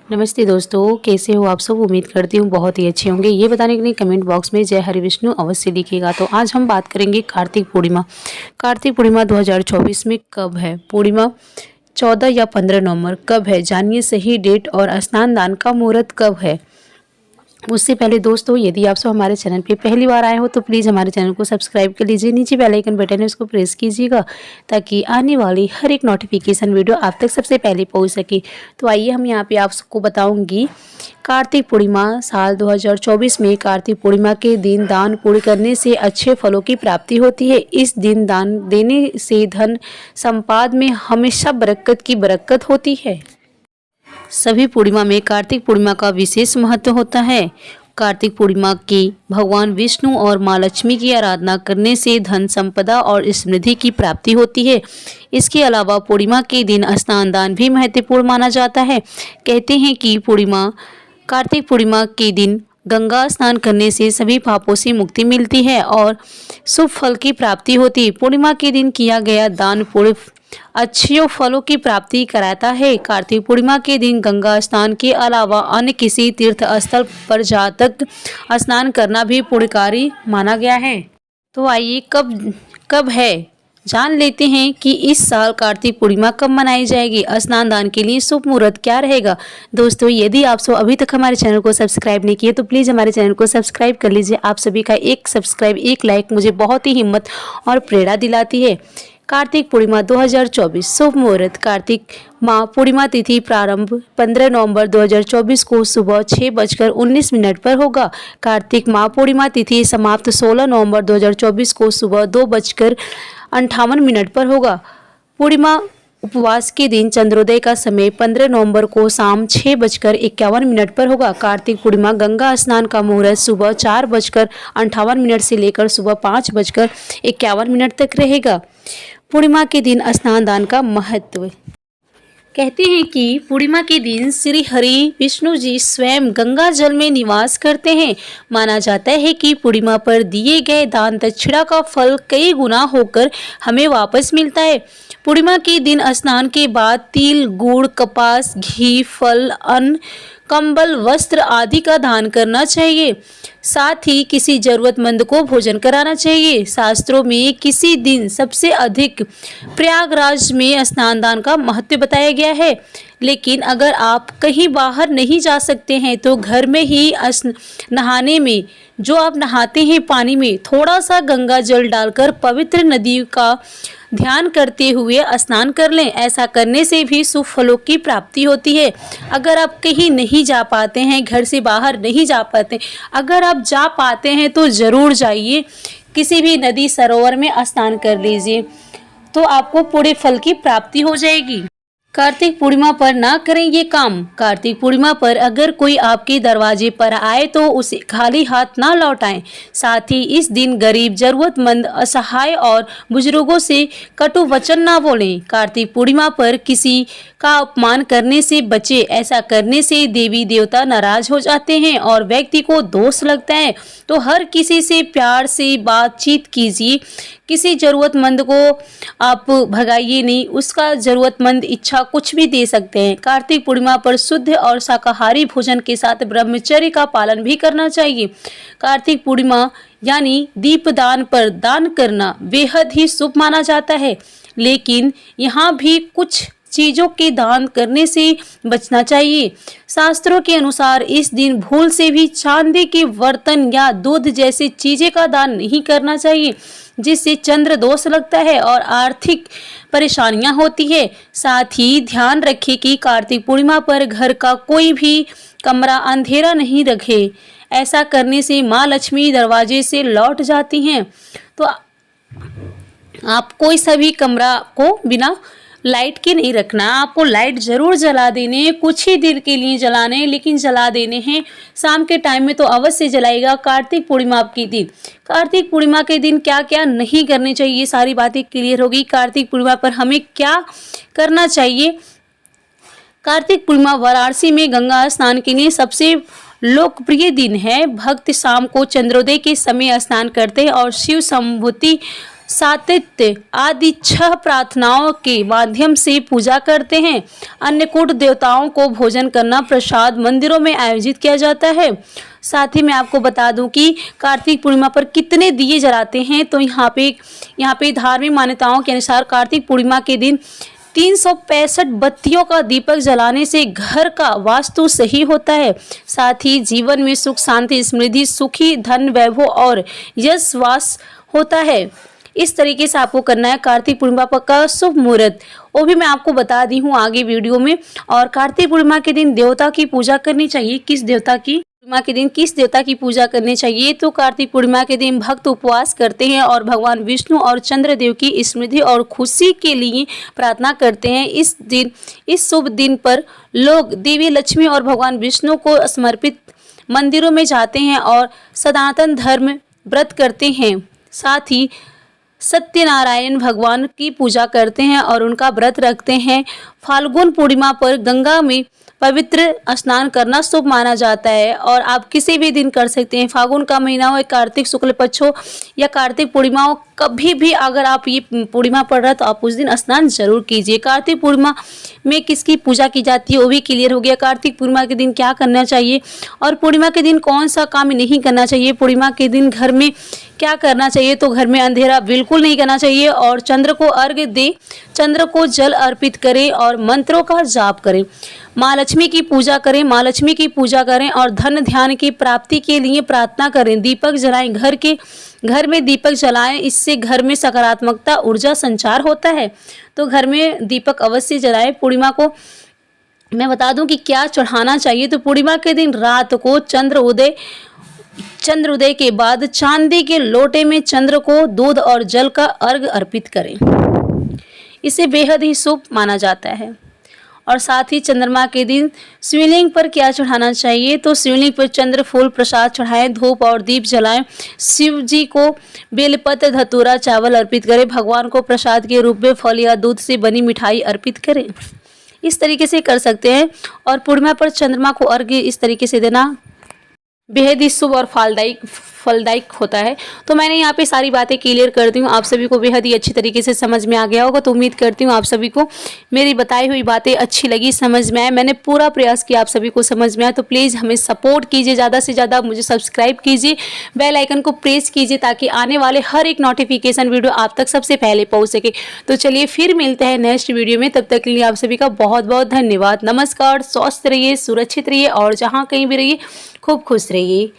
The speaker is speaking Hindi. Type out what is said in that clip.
नमस्ते दोस्तों, कैसे हो आप सब। उम्मीद करती हूँ बहुत ही अच्छे होंगे। ये बताने के लिए कमेंट बॉक्स में जय हरि विष्णु अवश्य लिखिएगा। तो आज हम बात करेंगे कार्तिक पूर्णिमा। कार्तिक पूर्णिमा 2024 में कब है? पूर्णिमा 14 या 15 नवंबर कब है? जानिए सही डेट और स्नान दान का मुहूर्त कब है। उससे पहले दोस्तों, यदि आप सब हमारे चैनल पे पहली बार आए हो तो प्लीज़ हमारे चैनल को सब्सक्राइब कर लीजिए। नीचे बेल आइकन बटन है, उसको प्रेस कीजिएगा ताकि आने वाली हर एक नोटिफिकेशन वीडियो आप तक सबसे पहले पहुंच सके। तो आइए हम यहाँ पे आप सबको बताऊंगी कार्तिक पूर्णिमा साल 2024 में कार्तिक पूर्णिमा के दिन दान पुण्य करने से अच्छे फलों की प्राप्ति होती है। इस दिन दान देने से धन संपाद में हमेशा बरकत की बरकत होती है। सभी पूर्णिमा में कार्तिक पूर्णिमा का विशेष महत्व होता है। कार्तिक पूर्णिमा की भगवान विष्णु और माँ लक्ष्मी की आराधना करने से धन संपदा और समृद्धि की प्राप्ति होती है। इसके अलावा पूर्णिमा के दिन स्नान दान भी महत्वपूर्ण माना जाता है। कहते हैं कि कार्तिक पूर्णिमा के दिन गंगा स्नान करने से सभी पापों से मुक्ति मिलती है और शुभ फल की प्राप्ति होती है। पूर्णिमा के दिन किया गया दान पुण्य अच्छे फलों की प्राप्ति कराता है। कार्तिक पूर्णिमा के दिन गंगा स्नान के अलावा अन्य किसी तीर्थ स्थल पर जाकर स्नान करना भी पुण्यकारी माना गया है। तो आइए कब है जान लेते हैं कि इस साल कार्तिक पूर्णिमा कब मनाई जाएगी। स्नान दान के लिए शुभ मुहूर्त क्या रहेगा। दोस्तों, यदि आप सब अभी तक हमारे चैनल को सब्सक्राइब नहीं किए तो प्लीज़ हमारे चैनल को सब्सक्राइब कर लीजिए। आप सभी का एक सब्सक्राइब, एक लाइक मुझे बहुत ही हिम्मत और प्रेरणा दिलाती है। कार्तिक पूर्णिमा 2024 शुभ मुहूर्त। कार्तिक माह पूर्णिमा तिथि प्रारंभ 15 नवंबर 2024 को सुबह 6:19 पर होगा। कार्तिक माह पूर्णिमा तिथि समाप्त 16 नवंबर 2024 को सुबह 2:58 पर होगा। पूर्णिमा उपवास के दिन चंद्रोदय का समय 15 नवंबर को शाम 6:51 पर होगा। कार्तिक पूर्णिमा गंगा स्नान का मुहूर्त सुबह 4:58 से लेकर सुबह 5:51 तक रहेगा। पूर्णिमा के दिन स्नान दान का महत्व। कहते हैं कि पूर्णिमा के दिन श्री हरि विष्णु जी स्वयं गंगा जल में निवास करते हैं। माना जाता है कि पूर्णिमा पर दिए गए दान दक्षिणा का फल कई गुना होकर हमें वापस मिलता है। पूर्णिमा के दिन स्नान के बाद तिल, गुड़, कपास, घी, फल, अन्न, कंबल, वस्त्र आदि का दान करना चाहिए। साथ ही किसी जरूरतमंद को भोजन कराना चाहिए। शास्त्रों में किसी दिन सबसे अधिक प्रयागराज में स्नान दान का महत्व बताया गया है। लेकिन अगर आप कहीं बाहर नहीं जा सकते हैं तो घर में ही नहाने में जो आप नहाते हैं पानी में थोड़ा सा गंगा जल डालकर पवित्र नदी का ध्यान करते हुए स्नान कर लें। ऐसा करने से भी शुभ फलों की प्राप्ति होती है। अगर आप कहीं नहीं जा पाते हैं, घर से बाहर नहीं जा पाते, अगर आप जा पाते हैं तो ज़रूर जाइए, किसी भी नदी सरोवर में स्नान कर लीजिए तो आपको पूरे फल की प्राप्ति हो जाएगी। कार्तिक पूर्णिमा पर ना करें ये काम। कार्तिक पूर्णिमा पर अगर कोई आपके दरवाजे पर आए तो उसे खाली हाथ ना लौटाएं। साथ ही इस दिन गरीब, जरूरतमंद, असहाय और बुजुर्गों से कटु वचन ना बोलें। कार्तिक पूर्णिमा पर किसी का अपमान करने से बचे। ऐसा करने से देवी देवता नाराज हो जाते हैं और व्यक्ति को दोष लगता है। तो हर किसी से प्यार से बातचीत कीजिए। किसी जरूरतमंद को आप भगाइए नहीं, उसका जरूरतमंद इच्छा कुछ भी दे सकते हैं। कार्तिक पूर्णिमा पर शुद्ध और शाकाहारी भोजन के साथ ब्रह्मचर्य का पालन भी करना चाहिए। कार्तिक पूर्णिमा यानी दीपदान पर दान करना बेहद ही शुभ माना जाता है। लेकिन यहाँ भी कुछ चीज़ों के दान करने से बचना चाहिए। शास्त्रों के अनुसार इस दिन भूल से भी चांदी के बर्तन या दूध जैसी चीज़ें का दान नहीं करना चाहिए, जिससे चंद्र दोष लगता है और आर्थिक परेशानियां होती है। साथ ही ध्यान रखें कि कार्तिक पूर्णिमा पर घर का कोई भी कमरा अंधेरा नहीं रखे। ऐसा करने से माँ लक्ष्मी दरवाजे से लौट जाती हैं। तो आप कोई सा भी कमरा को बिना लाइट के नहीं रखना। आपको लाइट जरूर जला देने, कुछ ही देर के लिए जलाने, लेकिन जला देने हैं। शाम के टाइम में तो अवश्य जलाएगा। कार्तिक पूर्णिमा के दिन, कार्तिक पूर्णिमा के दिन क्या क्या नहीं करनी चाहिए, ये सारी बातें क्लियर होगी। कार्तिक पूर्णिमा पर हमें क्या करना चाहिए। कार्तिक पूर्णिमा वाराणसी में गंगा स्नान के लिए सबसे लोकप्रिय दिन है। भक्त शाम को चंद्रोदय के समय स्नान करते हैं और शिव संभूति सातित्य आदि 6 प्रार्थनाओं के माध्यम से पूजा करते हैं। अन्नकूट देवताओं को भोजन करना प्रसाद मंदिरों में आयोजित किया जाता है। साथ ही मैं आपको बता दूं कि कार्तिक पूर्णिमा पर कितने दिए जलाते हैं। तो यहाँ पे धार्मिक मान्यताओं के अनुसार कार्तिक पूर्णिमा के दिन 365 बत्तियों का दीपक जलाने से घर का वास्तु सही होता है। साथ ही जीवन में सुख शांति समृद्धि सुखी धन वैभव और यश वास होता है। इस तरीके से आपको करना है। कार्तिक पूर्णिमा का शुभ मुहूर्त वो भी मैं आपको बता दी हूँ आगे वीडियो में। और कार्तिक पूर्णिमा के दिन देवता की पूजा करनी चाहिए। किस देवता की पूर्णिमा के दिन किस देवता की पूजा करनी चाहिए? तो कार्तिक पूर्णिमा के दिन भक्त उपवास करते हैं और भगवान विष्णु और चंद्रदेव की समृद्धि और खुशी के लिए प्रार्थना करते हैं। इस शुभ दिन पर लोग देवी लक्ष्मी और भगवान विष्णु को समर्पित मंदिरों में जाते हैं और सनातन धर्म व्रत करते हैं। साथ ही सत्यनारायण भगवान की पूजा करते हैं और उनका व्रत रखते हैं। फाल्गुन पूर्णिमा पर गंगा में पवित्र स्नान करना शुभ माना जाता है और आप किसी भी दिन कर सकते हैं। फाल्गुन का महीना हो, कार्तिक शुक्ल पक्ष हो या कार्तिक पूर्णिमा हो, कभी भी अगर आप ये पूर्णिमा पड़ रहा है तो आप उस दिन स्नान जरूर कीजिए। कार्तिक पूर्णिमा में किसकी पूजा की जाती है वो भी क्लियर हो गया। कार्तिक पूर्णिमा के दिन क्या करना चाहिए और पूर्णिमा के दिन कौन सा काम नहीं करना चाहिए। पूर्णिमा के दिन घर में क्या करना चाहिए? तो घर में अंधेरा बिल्कुल नहीं करना चाहिए और चंद्र को अर्घ्य दे, चंद्र को जल अर्पित करें और मंत्रों का जाप करें। माँ लक्ष्मी की पूजा करें, माँ लक्ष्मी की पूजा करें और धन ध्यान की प्राप्ति के लिए प्रार्थना करें। दीपक जलाएं, घर में दीपक जलाएं, इससे घर में सकारात्मकता ऊर्जा संचार होता है। तो घर में दीपक अवश्य जलाएं। पूर्णिमा को मैं बता दूं कि क्या चढ़ाना चाहिए। तो पूर्णिमा के दिन रात को चंद्र उदय के बाद चांदी के लोटे में चंद्र को दूध और जल का अर्घ अर्पित करें। इसे बेहद ही शुभ माना जाता है। और साथ ही चंद्रमा के दिन शिवलिंग पर क्या चढ़ाना चाहिए? तो शिवलिंग पर चंद्र फूल प्रसाद चढ़ाएं, धूप और दीप जलाएं। शिव जी को बेलपत्र धतूरा चावल अर्पित करें। भगवान को प्रसाद के रूप में फल या दूध से बनी मिठाई अर्पित करें। इस तरीके से कर सकते हैं। और पूर्णिमा पर चंद्रमा को अर्घ्य इस तरीके से देना बेहद ही शुभ और फलदायक होता है। तो मैंने यहाँ पे सारी बातें क्लियर कर दी हूँ, आप सभी को बेहद ही अच्छी तरीके से समझ में आ गया होगा। तो उम्मीद करती हूँ आप सभी को मेरी बताई हुई बातें अच्छी लगी, समझ में आए। मैंने पूरा प्रयास किया आप सभी को समझ में आए। तो प्लीज़ हमें सपोर्ट कीजिए, ज़्यादा से ज़्यादा मुझे सब्सक्राइब कीजिए, बेल आइकन को प्रेस कीजिए ताकि आने वाले हर एक नोटिफिकेशन वीडियो आप तक सबसे पहले पहुँच सके। तो चलिए फिर मिलते हैं नेक्स्ट वीडियो में। तब तक के लिए आप सभी का बहुत बहुत धन्यवाद। नमस्कार। स्वस्थ रहिए, सुरक्षित रहिए और जहाँ कहीं भी रहिए खूब खुश रहिए।